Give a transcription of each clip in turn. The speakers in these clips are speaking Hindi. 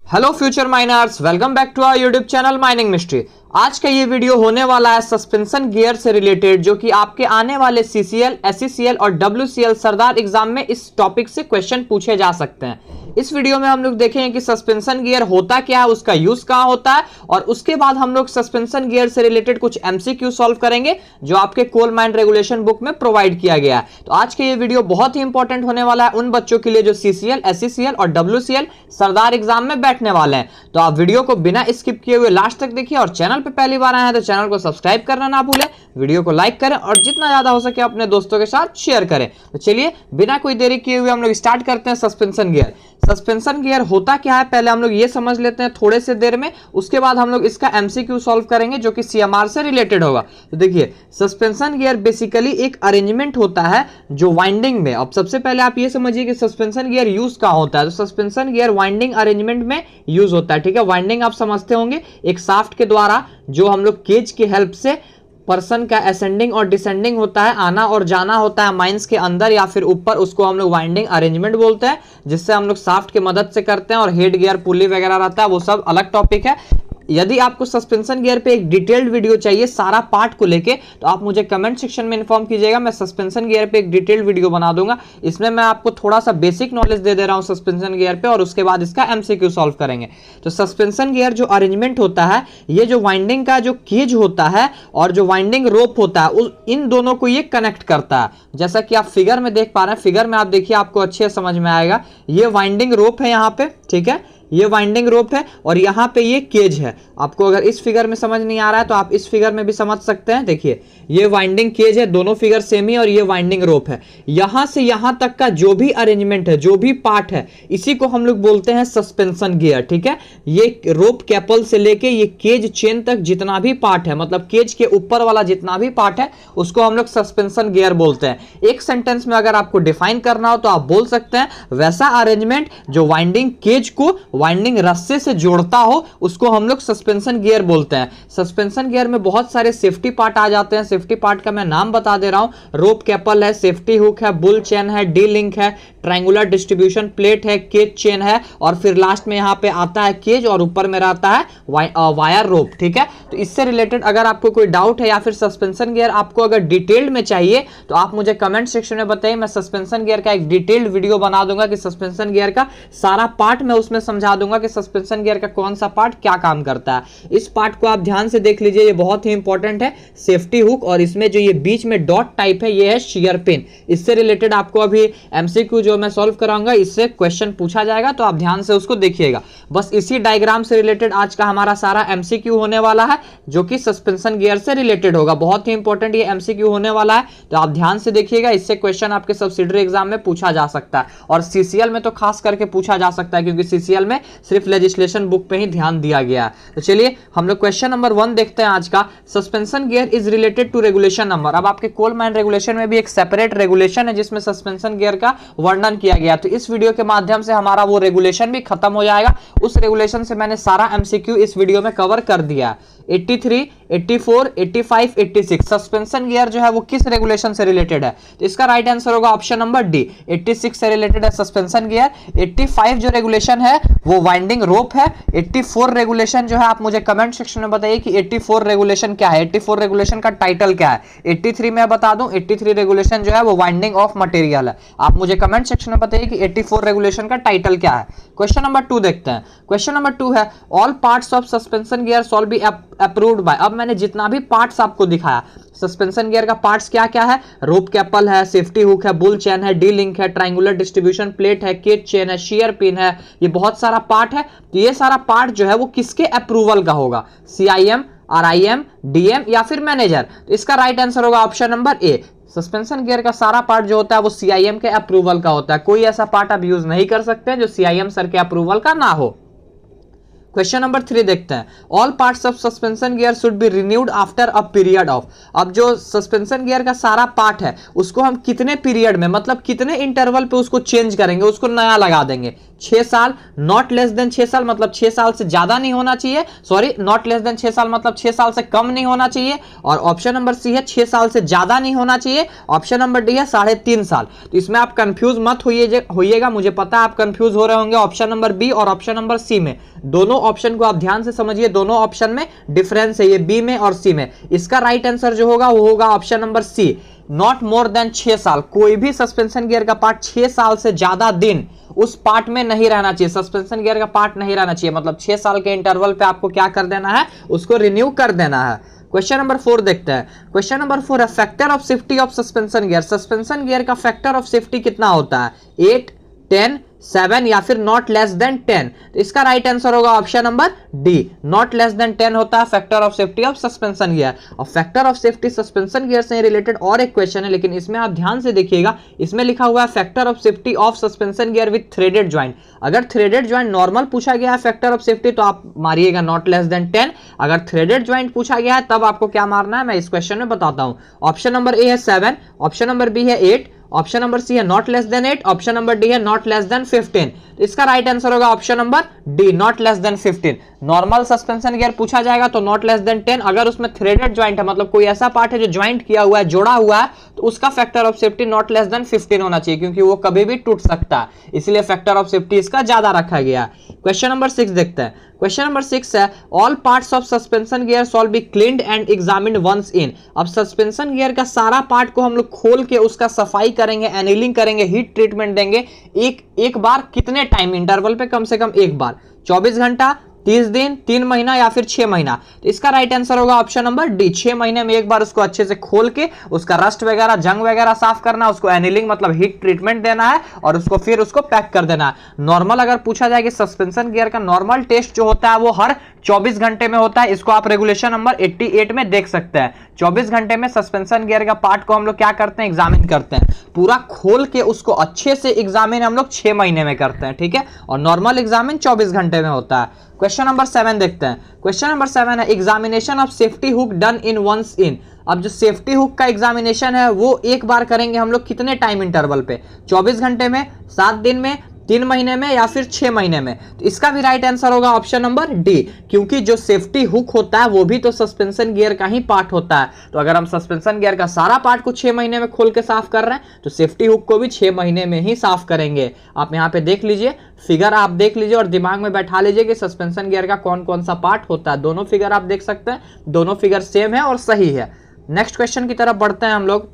Hello future miners, welcome back to our YouTube channel mining mystery. आज का ये वीडियो होने वाला है सस्पेंशन गियर से रिलेटेड, जो कि आपके आने वाले सीसीएल, एससीसीएल और डब्ल्यूसीएल सरदार एग्जाम में इस टॉपिक से क्वेश्चन पूछे जा सकते हैं। इस वीडियो में हम लोग देखेंगे कि सस्पेंशन गियर होता क्या है, उसका यूज कहां होता है, और उसके बाद हम लोग सस्पेंशन गियर से रिलेटेड कुछ एमसीक्यू सॉल्व करेंगे जो आपके कोल माइन रेगुलेशन बुक में प्रोवाइड किया गया है। तो आज के ये वीडियो बहुत ही इंपॉर्टेंट होने वाला है उन बच्चों के लिए जो सीसीएल, एससीसीएल और डब्ल्यूसीएल सरदार एग्जाम में बैठने वाले हैं। तो आप वीडियो को बिना स्किप किए हुए लास्ट तक देखिए, और चैनल पे पहली बार आए हैं तो चैनल को सब्सक्राइब करना ना भूलें, वीडियो को लाइक करें और जितना ज्यादा हो सके अपने दोस्तों के साथ शेयर करें। तो चलिए बिना कोई देरी किए हुए हम लोग स्टार्ट करते हैं सस्पेंशन गियर। सस्पेंशन गियर होता क्या है पहले हम लोग ये समझ लेते हैं थोड़े से देर में, उसके बाद हम लोग इसका एमसीक्यू सॉल्व करेंगे जो कि सीएमआर से रिलेटेड होगा। तो देखिए, सस्पेंशन गियर बेसिकली एक अरेंजमेंट होता है जो वाइंडिंग में, अब सबसे पहले आप ये समझिए कि सस्पेंशन गियर यूज कहां होता है। तो सस्पेंशन गियर वाइंडिंग अरेंजमेंट में यूज होता है। ठीक है, वाइंडिंग आप समझते होंगे, एक शाफ्ट के द्वारा जो हम लोग केज की हेल्प से पर्सन का असेंडिंग और डिसेंडिंग होता है, आना और जाना होता है माइंस के अंदर या फिर ऊपर, उसको हम लोग वाइंडिंग अरेंजमेंट बोलते हैं, जिससे हम लोग शाफ्ट की मदद से करते हैं। और हेड गियर, पुली वगैरह रहता है, वो सब अलग टॉपिक है। यदि आपको सस्पेंशन गियर पे एक डिटेल्ड वीडियो चाहिए सारा पार्ट को लेके, तो आप मुझे कमेंट सेक्शन में इन्फॉर्म कीजिएगा, मैं सस्पेंशन गियर पे एक डिटेल्ड वीडियो बना दूंगा। इसमें मैं आपको थोड़ा सा बेसिक नॉलेज दे रहा हूं सस्पेंशन गियर पे, और उसके बाद इसका एमसीक्यू सॉल्व करेंगे। तो सस्पेंशन गियर जो अरेंजमेंट होता है, ये जो वाइंडिंग का जो केज होता है और जो वाइंडिंग रोप होता है, इन दोनों को ये कनेक्ट करता है। जैसा कि आप फिगर में देख पा रहे हैं, फिगर में आप देखिए, आपको अच्छे से समझ में आएगा। ये वाइंडिंग रोप है यहाँ पे, ठीक है, ये वाइंडिंग रोप है और यहाँ पे ये केज है। आपको अगर इस फिगर में समझ नहीं आ रहा है तो आप इस फिगर में भी समझ सकते हैं। देखिए, ये वाइंडिंग केज है, दोनों फिगर सेम ही, और ये वाइंडिंग रोप है। यहां से यहां तक का जो भी अरेंजमेंट है, जो भी पार्ट है, इसी को हम लोग बोलते हैं सस्पेंशन गियर। ठीक है, ये रोप कैपल से लेके ये केज चेन तक जितना भी पार्ट है, मतलब केज के ऊपर वाला जितना भी पार्ट है, उसको हम लोग सस्पेंशन गियर बोलते हैं। एक सेंटेंस में अगर आपको डिफाइन करना हो तो आप बोल सकते हैं, वैसा अरेंजमेंट जो वाइंडिंग केज को वाइंडिंग रस्से से जोड़ता हो, उसको हम लोग सस्पेंशन गियर बोलते हैं। सस्पेंशन गियर में बहुत सारे सेफ्टी पार्ट आ जाते हैं। सेफ्टी पार्ट का मैं नाम बता दे रहा हूं, रोप कैपल है, सेफ्टी हुक है, बुल चेन है, डी लिंक है, ट्रायंगुलर डिस्ट्रीब्यूशन प्लेट है, केज चेन है, और फिर लास्ट में यहां पे आता है केज, और ऊपर में रहता है वायर रोप। ठीक है, तो इससे रिलेटेड अगर आपको कोई डाउट है या फिर सस्पेंशन गियर आपको अगर डिटेल्ड में चाहिए तो आप मुझे कमेंट सेक्शन में बताइए, मैं सस्पेंशन गियर का एक डिटेल्ड वीडियो बना दूंगा कि सस्पेंशन गियर का सारा पार्ट मैं उसमें समझा दूंगा कि सस्पेंशन गियर का कौन सा पार्ट क्या काम करता है। इस पार्ट को आप ध्यान से देख लीजिए, ये बहुत ही इंपॉर्टेंट है, सेफ्टी हुक, और इसमें जो ये बीच में डॉट टाइप है, ये है शेयर पिन। इससे रिलेटेड आपको अभी एमसीक्यू जो मैं सॉल्व कराऊंगा, इससे क्वेश्चन पूछा जाएगा, तो आप ध्यान से उसको देखिएगा। बस इसी डायग्राम से रिलेटेड आज का हमारा सारा एमसीक्यू होने वाला है, जो कि सस्पेंशन गियर से रिलेटेड होगा। बहुत ही इंपॉर्टेंट ये एमसीक्यू होने वाला है, तो आप ध्यान से देखिएगा, इससे क्वेश्चन आपके सब्सिडरी एग्जाम में पूछा जा सकता है, और सीसीएल में तो खास करके पूछा जा सकता है, क्योंकि सीसीएल में सिर्फ लेजिस्लेशन बुक पे ही ध्यान दिया गया है। तो चलिए हम लोग क्वेश्चन नंबर 1 देखते हैं आज का। Suspension gear is related to regulation number. अब आपके कोल माइन रेगुलेशन में भी एक सेपरेट रेगुलेशन है जिसमें सस्पेंशन गियर का वर्णन किया गया, तो इस वीडियो के माध्यम से हमारा वो रेगुलेशन भी खत्म हो जाएगा। उस रेगुलेशन से मैंने सारा एमसीक्यू इस वीडियो में कवर कर दिया है। 83, 84, 85, 86 सस्पेंशन गियर जो है वो किस रेगुलेशन से रिलेटेड है, तो इसका राइट आंसर होगा ऑप्शन नंबर डी, 86 से रिलेटेड है सस्पेंशन गियर। 85 जो रेगुलेशन है वो वाइंडिंग रोप है। 84 रेगुलेशन जो है, आप मुझे कमेंट सेक्शन में बताइए कि 84 रेगुलेशन क्या है, 84 रेगुलेशन का टाइटल क्या है। 83 में बता दूं, 83 रेगुलेशन जो है वो वाइंडिंग ऑफ मटेरियल है। आप मुझे कमेंट सेक्शन में बताइए कि 84 रेगुलेशन का टाइटल क्या है। क्वेश्चन नंबर 2 देखते हैं। क्वेश्चन नंबर 2 है, all parts of suspension gear shall be approved by. अब मैंने जितना भी पार्ट्स आपको दिखाया, सस्पेंशन गियर का पार्ट्स क्या क्या है, रोप कैपल है, सेफ्टी हुक है, बुल चेन है, डी लिंक है, ट्रायंगुलर डिस्ट्रीब्यूशन प्लेट है, केज चेन है, शेयर पिन है, ये बहुत सारा पार्ट है। तो ये सारा पार्ट जो है वो किसके अप्रूवल का होगा, सीआईएम, आरआईएम, डीएम या फिर मैनेजर। तो इसका राइट आंसर होगा option number A. Suspension gear का सारा पार्ट जो होता है वो सीआईएम के अप्रूवल का होता है। कोई ऐसा पार्ट आप यूज नहीं कर सकते जो सीआईएम सर के अप्रूवल का ना हो। क्वेश्चन नंबर 3 देखते हैं। All parts of suspension gear should be renewed after a period of. अब जो सस्पेंशन गियर का सारा पार्ट है उसको हम कितने पीरियड में, मतलब कितने इंटरवल पे उसको चेंज करेंगे, उसको नया लगा देंगे। 6 साल, नॉट लेस देन 6 साल, मतलब 6 साल से ज्यादा नहीं होना चाहिए, सॉरी नॉट लेस देन 6 साल मतलब 6 साल से कम नहीं होना चाहिए। और ऑप्शन नंबर सी है 6 साल से ज्यादा नहीं होना चाहिए। ऑप्शन नंबर डी है 3.5 साल। तो इसमें आप कंफ्यूज मत होइएगा, मुझे पता है आप कंफ्यूज हो रहे होंगे ऑप्शन नंबर बी और ऑप्शन नंबर सी में। दोनों ऑप्शन को आप ध्यान से समझिए, दोनों ऑप्शन में डिफरेंस है, ये बी में और सी में। इसका राइट आंसर जो होगा वो होगा option number C, not more than 6 साल। कोई भी सस्पेंशन गियर का पार्ट 6 साल से ज्यादा दिन उस पार्ट में नहीं रहना चाहिए, सस्पेंशन गियर का पार्ट नहीं रहना चाहिए, मतलब 6 साल के इंटरवल पे आपको क्या कर देना है, उसको रिन्यू कर देना है। क्वेश्चन नंबर 4 देखते हैं। क्वेश्चन नंबर 4 है factor of safety of suspension gear. Suspension gear का फैक्टर ऑफ सेफ्टी कितना होता है, 8, 10, 7 या फिर नॉट लेस देन 10। तो इसका राइट आंसर होगा option number D, not less than 10 होता है factor of safety of suspension gear. और factor of safety suspension gear से रिलेटेड और एक क्वेश्चन है, लेकिन इसमें आप ध्यान से देखिएगा, इसमें लिखा हुआ है factor of safety of suspension gear with threaded joint. अगर थ्रेडेड ज्वाइंट नॉर्मल पूछा गया है फैक्टर ऑफ सेफ्टी तो आप मारिएगा नॉट लेस देन 10, अगर थ्रेडेड ज्वाइंट पूछा गया है तब आपको क्या मारना है, मैं इस क्वेश्चन में बताता हूं। ऑप्शन नंबर ए है 7, ऑप्शन नंबर बी है 8, ऑप्शन नंबर सी है not less then 8, option number D है नॉट लेस देन 15। तो इसका राइट आंसर होगा option number D, not less then 15। Normal suspension gear पूछा जाएगा तो नॉट लेस देन 10, अगर उसमें थ्रेडेड ज्वाइंट है, मतलब कोई ऐसा पार्ट है जो ज्वाइंट किया हुआ है, जोड़ा हुआ है, तो उसका factor of safety not less then 15 होना चाहिए, क्योंकि वो कभी भी टूट सकता है, इसलिए फैक्टर ऑफ सेफ्टी इसका ज्यादा रखा गया है। क्वेश्चन नंबर 6 देखते हैं। क्वेश्चन नंबर 6 है all parts of suspension gear shall be cleaned and examined once in. अब सस्पेंशन गियर का सारा पार्ट को हम लोग खोल के उसका सफाई करेंगे, एनीलिंग करेंगे, हीट ट्रीटमेंट देंगे एक बार कितने टाइम इंटरवल पे, कम से कम एक बार, 24 घंटा, 30 दिन, 3 महीना या फिर 6 महीना। तो इसका राइट आंसर होगा ऑप्शन नंबर डी, 6 महीने में एक बार उसको अच्छे से खोल के उसका रस्ट वगैरह, जंग वगैरह साफ करना, उसको एनीलिंग मतलब हीट ट्रीटमेंट देना है और उसको फिर उसको पैक कर देना है। नॉर्मल अगर पूछा जाए कि सस्पेंशन गियर का नॉर्मल टेस्ट जो होता है वो हर 24 घंटे में होता है, इसको आप रेगुलेशन नंबर 88 में देख सकते हैं। 24 घंटे में सस्पेंशन गियर का पार्ट को हम लोग क्या करते हैं, एग्जामिन करते हैं, पूरा खोल के उसको अच्छे से एग्जामिन हम लोग 6 महीने में करते हैं, ठीक है, और नॉर्मल एग्जामिन 24 घंटे में होता है। क्वेश्चन नंबर 7 देखते हैं। क्वेश्चन नंबर 7 है examination of safety hook done in once in. अब जो सेफ्टी हुक का एग्जामिनेशन है वो एक बार करेंगे हम लोग कितने टाइम इंटरवल पे, 24 घंटे में, 7 दिन में, 3 महीने में या फिर 6 महीने में। तो इसका भी राइट आंसर होगा ऑप्शन नंबर डी, क्योंकि जो सेफ्टी हुक होता है वो भी तो सस्पेंशन गियर का ही पार्ट होता है। तो अगर हम सस्पेंशन गियर का सारा पार्ट को 6 महीने में खोल के साफ कर रहे हैं तो सेफ्टी हुक को भी 6 महीने में ही साफ करेंगे। आप यहाँ पे देख लीजिए, फिगर आप देख लीजिए और दिमाग में बैठा लीजिए कि सस्पेंशन गियर का कौन कौन सा पार्ट होता है। दोनों फिगर आप देख सकते हैं, दोनों फिगर सेम है और सही है। नेक्स्ट क्वेश्चन की तरफ बढ़ते हैं हम लोग।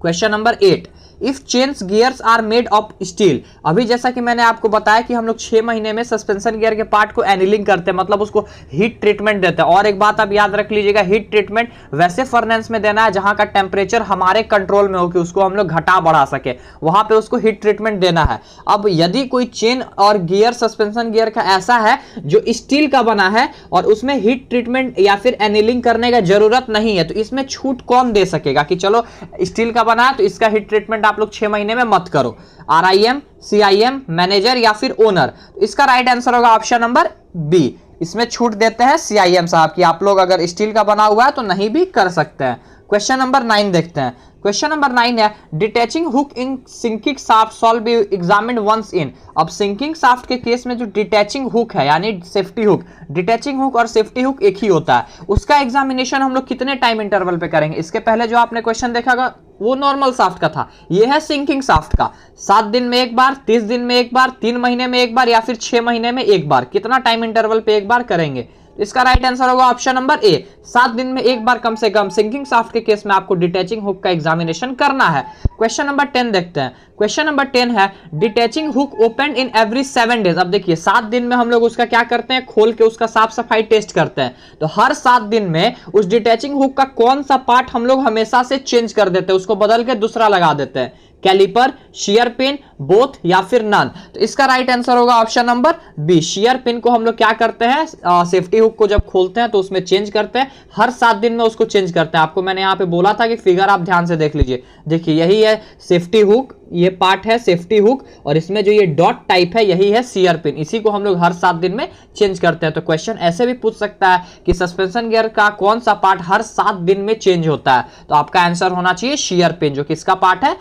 Question number 8, if chains gears are made of steel. अभी जैसा कि मैंने आपको बताया कि हम लोग 6 महीने में सस्पेंशन गियर के पार्ट को एनीलिंग करते हैं, मतलब उसको हीट ट्रीटमेंट देते हैं। और एक बात आप याद रख लीजिएगा, हीट ट्रीटमेंट वैसे फर्नेस में देना है जहां का टेम्परेचर हमारे कंट्रोल में हो कि उसको हम लोग घटा बढ़ा सके, वहां पे उसको हीट ट्रीटमेंट देना है। अब यदि कोई चेन और गियर सस्पेंशन गियर का ऐसा है जो स्टील का बना है और उसमें हीट ट्रीटमेंट या फिर एनीलिंग करने का जरूरत नहीं है, तो इसमें छूट कौन दे सकेगा कि चलो स्टील का बना है तो इसका हीट ट्रीटमेंट आप लोग 6 महीने में मत करो, RIM, CIM, मैनेजर या फिर ओनर। इसका राइट आंसर होगा ऑप्शन नंबर बी, इसमें छूट देते हैं CIM साहब कि आप लोग अगर स्टील का बना हुआ है तो नहीं भी कर सकते हैं। क्वेश्चन नंबर 9 देखते हैं। क्वेश्चन नंबर 9 है detaching hook in sinking shaft shall be examined once in. अब सिंकिंग शाफ्ट के केस में जो डिटैचिंग हुक है यानी सेफ्टी हुक, डिटैचिंग हुक और सेफ्टी हुक एक ही होता है, उसका एग्जामिनेशन हम लोग कितने टाइम इंटरवल पे करेंगे। इसके पहले जो आपने क्वेश्चन देखा वो नॉर्मल शाफ्ट का था, ये है सिंकिंग शाफ्ट का। 7 दिन में एक बार, 30 दिन में एक बार, 3 महीने में एक बार या फिर 6 महीने में एक बार, कितना टाइम इंटरवल पे एक बार करेंगे। इसका राइट आंसर होगा ऑप्शन नंबर ए, 7 दिन में एक बार कम से कम सिंकिंग शाफ्ट के केस में आपको डिटैचिंग हुक का एग्जामिनेशन करना है। क्वेश्चन नंबर 10 देखते हैं। क्वेश्चन नंबर 10 है detaching hook open in every 7 days. अब देखिए 7 दिन में हम लोग उसका क्या करते हैं, खोल के उसका साफ सफाई टेस्ट करते हैं। तो हर 7 दिन में उस डिटैचिंग हुक का कौन सा पार्ट हम लोग हमेशा से चेंज कर देते हैं, उसको बदल के दूसरा लगा देते हैं, कैलिपर, शेयर पिन, बोथ या फिर नन। तो इसका राइट आंसर होगा option number B, shear pin को हम लोग क्या करते हैं, सेफ्टी हुक को जब खोलते हैं तो उसमें चेंज करते हैं, हर 7 दिन में उसको चेंज करते हैं। आपको मैंने यहाँ पे बोला था कि फिगर आप ध्यान से देख लीजिए, देखिए यही है सेफ्टी हुक, ये पार्ट है सेफ्टी हुक और इसमें जो ये डॉट टाइप है यही है शेयर पिन, इसी को हम लोग हर 7 दिन में चेंज करते हैं। तो क्वेश्चन ऐसे भी पूछ सकता है कि सस्पेंशन गियर का कौन सा पार्ट हर 7 दिन में चेंज होता है, तो आपका आंसर होना चाहिए शेयर पिन, जो किसका पार्ट है,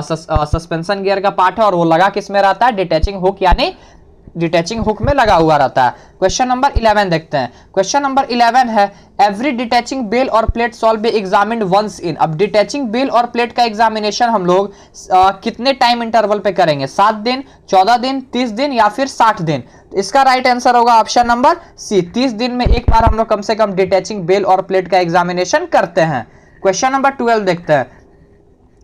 सस्पेंशन गियर का पार्ट है और वो लगा किस में रहता है, डिटैचिंग हुक यानी डिटैचिंग हुक में लगा हुआ रहता है। क्वेश्चन नंबर 11 देखते हैं। क्वेश्चन नंबर 11 है एवरी डिटैचिंग बेल और plate shall be examined once in. अब डिटैचिंग बेल और प्लेट का एग्जामिनेशन हम लोग कितने टाइम इंटरवल पे करेंगे, 7 दिन, 14 दिन, 30 दिन या फिर 60 दिन। तो इसका राइट आंसर होगा ऑप्शन नंबर सी, 30 दिन में एक बार हम लोग कम से कम डिटैचिंग बेल और प्लेट का एग्जामिनेशन करते हैं। क्वेश्चन नंबर 12 देखते हैं।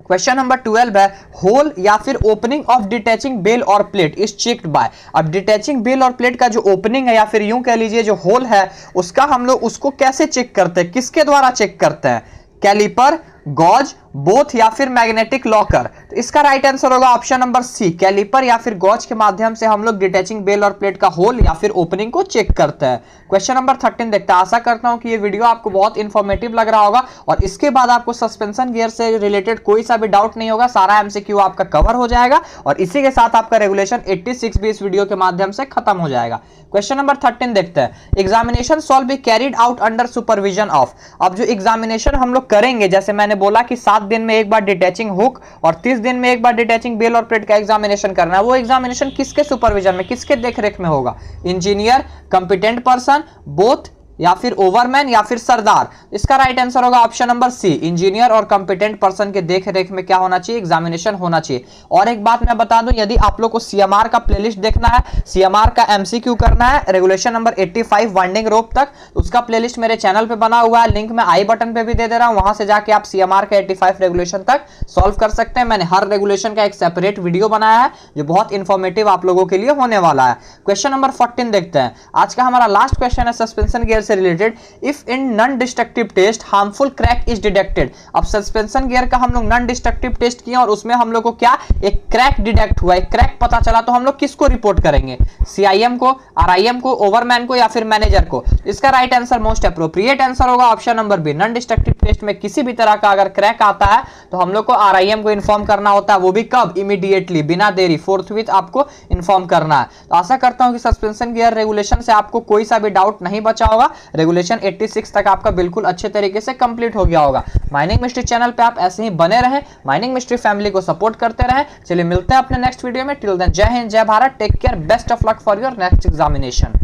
क्वेश्चन नंबर 12 है होल या फिर ओपनिंग ऑफ डिटैचिंग बेल और प्लेट इज चेक्ड बाय। अब डिटैचिंग बेल और प्लेट का जो ओपनिंग है या फिर यूं कह लीजिए जो होल है उसका हम लोग उसको कैसे चेक करते हैं, किसके द्वारा चेक करते हैं, कैलिपर, गॉज, बोथ या फिर मैग्नेटिक लॉकर। तो इसका राइट आंसर होगा ऑप्शन नंबर सी, कैलिपर या फिर गॉज के माध्यम से हम लोग डिटैचिंग बेल और प्लेट का होल या फिर ओपनिंग को चेक करते हैं। क्वेश्चन नंबर 13 देखते हैं। आशा करता हूं कि ये वीडियो आपको बहुत इंफॉर्मेटिव लग रहा होगा और इसके बाद आपको सस्पेंशन गियर से रिलेटेड कोई सा भी डाउट नहीं होगा, सारा एमसीक्यू आपका कवर हो जाएगा और इसी के साथ आपका रेगुलेशन 86 भी इस वीडियो के माध्यम से खत्म हो जाएगा। क्वेश्चन नंबर 13 देखते हैं। Examination solve be carried out under supervision of. अब जो एग्जामिनेशन हम लोग करेंगे, जैसे मैंने बोला कि 7 दिन में एक बार डिटैचिंग हुक और 30 दिन में एक बार डिटैचिंग बेल और प्लेट का एग्जामिनेशन करना है, वो एग्जामिनेशन किसके सुपरविजन में, किसके देखरेख में होगा, इंजीनियर, कंपिटेंट पर्सन, बोथ या फिर ओवरमैन या फिर सरदार। इसका राइट आंसर होगा ऑप्शन नंबर सी, इंजीनियर और कंपिटेंट पर्सन के देखरेख में क्या होना चाहिए, एग्जामिनेशन होना चाहिए। और एक बात मैं बता दूं, यदि आप लोग को सीएमआर का प्लेलिस्ट देखना है, सीएमआर का एमसीक्यू करना है रेगुलेशन नंबर 85 वाइंडिंग रोप तक, उसका प्लेलिस्ट मेरे चैनल पे बना हुआ है, लिंक मैं आई बटन पे भी दे दे रहा हूं, वहां से जाके आप सीएमआर का 85 रेगुलेशन तक सॉल्व कर सकते हैं। मैंने हर रेगुलेशन का एक सेपरेट वीडियो बनाया है जो बहुत इंफॉर्मेटिव आप लोगों के लिए होने वाला है। क्वेश्चन नंबर 14 देखते हैं। आज का हमारा लास्ट क्वेश्चन है सस्पेंशन गियर से related. If in non destructive test harmful crack is detected. अब सस्पेंशन गियर का हम लोग नॉन डिस्ट्रक्टिव टेस्ट किया और उसमें हम लोग को क्या एक क्रैक डिटेक्ट हुआ, एक क्रैक पता चला, तो हम लोग किसको रिपोर्ट करेंगे, सीआईएम को, आरआईएम को, ओवरमैन को या फिर मैनेजर को। इसका right answer most appropriate answer होगा option number B, non destructive test में किसी भी तरह का अगर क्रैक आता है तो हम लोग को आरआईएम को इन्फॉर्म करना होता है, वो भी कब, इमीडिएटली, बिना देरी, फोर्थविथ आपको इन्फॉर्म करना है। तो आशा करता हूं कि सस्पेंशन गियर रेगुलेशन से आपको कोई सा भी डाउट नहीं बचा होगा, रेगुलेशन 86 तक आपका बिल्कुल अच्छे तरीके से कंप्लीट हो गया होगा। माइनिंग मिस्ट्री चैनल पे आप ऐसे ही बने रहें, माइनिंग मिस्ट्री फैमिली को सपोर्ट करते रहें। चलिए मिलते हैं अपने नेक्स्ट वीडियो में। टिल देन जय हिंद, जय Bharat, take care, best of luck for your next examination.